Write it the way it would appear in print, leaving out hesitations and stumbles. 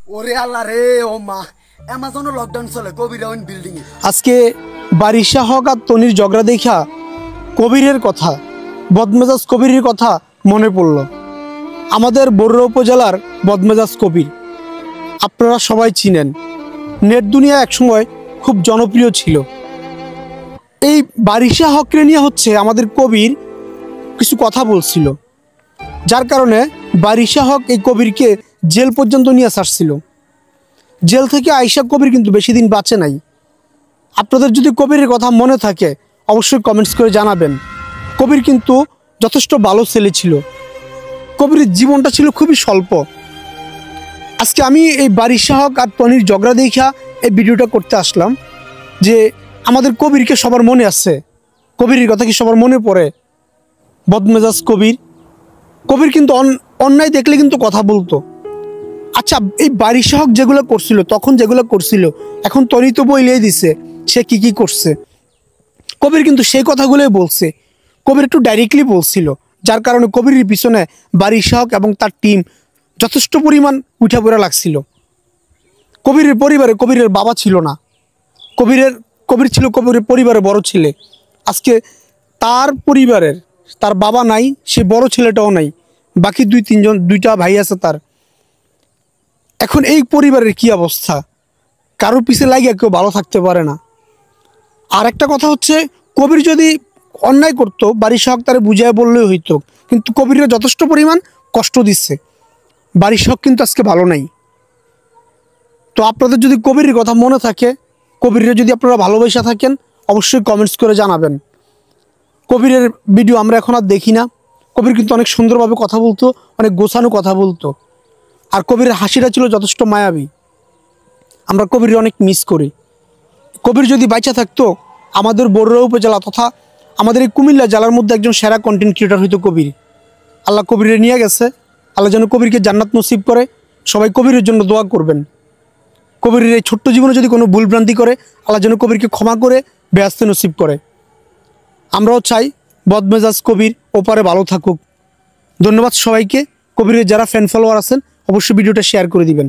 ওরে আল্লাহ রে, ও মা, অ্যামাজনও লকডাউন চলে কবির বিল্ডিং এ। আজকে বারিশা হক আর তনির ঝগড়া দেখা কবিরের কথা, বদমেজাজ কবিরের কথা মনে পড়ল। আমাদের বরুড়া উপজেলার বদমেজাজ কবির আপনারা সবাই চিনেন। নেট দুনিয়া একসময় খুব জনপ্রিয় ছিল। এই বারিশা হককে নিয়ে আমাদের কবির কিছু কথা বলছিল, যার কারণে বারিশা হক এই কবিরকে জেল পর্যন্ত নিয়ে আসছিল। জেল থেকে আইসা কবির কিন্তু বেশি দিন বাঁচে নাই। আপনাদের যদি কবিরের কথা মনে থাকে অবশ্যই কমেন্টস করে জানাবেন। কবির কিন্তু যথেষ্ট ভালো ছেলে ছিল। কবিরের জীবনটা ছিল খুবই স্বল্প। আজকে আমি এই বারিশা হক আর তনির ঝগড়া দেখা এই ভিডিওটা করতে আসলাম যে আমাদের কবিরকে সবার মনে আছে। কবিরের কথা কি সবার মনে পড়ে? বদমেজাজ কবির কবির কিন্তু অন্যায় দেখলে কিন্তু কথা বলতো। আচ্ছা, এই বারিশা হক যেগুলো করছিল তখন, যেগুলো করছিল এখন তনি তো বইলেই দিছে সে কি কি করছে। কবির কিন্তু সেই কথাগুলোই বলছে। কবির একটু ডাইরেক্টলি বলছিল, যার কারণে কবিরের পিছনে বারিশা হক এবং তার টিম যথেষ্ট পরিমাণ উঠা পড়া লাগছিল। কবিরের পরিবারে কবিরের বাবা ছিল না। কবির ছিল কবিরের পরিবারের বড় ছেলে। আজকে তার পরিবারের তার বাবা নাই, সে বড় ছেলেটাও নাই, বাকি দুইটা ভাই আছে তার। এখন এই পরিবারের কি অবস্থা? কারোর পিছে লাগিয়ে কেউ ভালো থাকতে পারে না। আর একটা কথা হচ্ছে, কবির যদি অন্যায় করতো বারিশা হক তারে বুঝায় বললেই হইতো, কিন্তু কবিরের যথেষ্ট পরিমাণ কষ্ট দিচ্ছে। বারিশা হক কিন্তু আজকে ভালো নাই। তো আপনাদের যদি কবিরের কথা মনে থাকে, কবিরের যদি আপনারা ভালোবাসা থাকেন অবশ্যই কমেন্টস করে জানাবেন। কবিরের ভিডিও আমরা এখন আর দেখি না। কবির কিন্তু অনেক সুন্দরভাবে কথা বলতো, অনেক গোছানো কথা বলতো। আর কবিরের হাসিটা ছিল যথেষ্ট মায়াবী। আমরা কবিরের অনেক মিস করি। কবির যদি বাইচা থাকতো আমাদের বরুড়া উপজেলা তথা আমাদের এই কুমিল্লা জেলার মধ্যে একজন সেরা কন্টেন্ট ক্রিয়েটর হইতো কবির। আল্লাহ কবিরে নিয়ে গেছে। আল্লাহ যেন কবিরকে জান্নাত নসিব করে। সবাই কবিরের জন্য দোয়া করবেন। কবিরের এই ছোট্ট জীবনে যদি কোনো ভুলভ্রান্তি করে আল্লাহ যেন কবিরকে ক্ষমা করে বেহেশত নসিব করে। আমরাও চাই বদমেজাজ কবির ওপারে ভালো থাকুক। ধন্যবাদ সবাইকে। কবিরের যারা ফ্যান ফলোয়ার আছেন অবশ্যই ভিডিওটা শেয়ার করে দিবেন।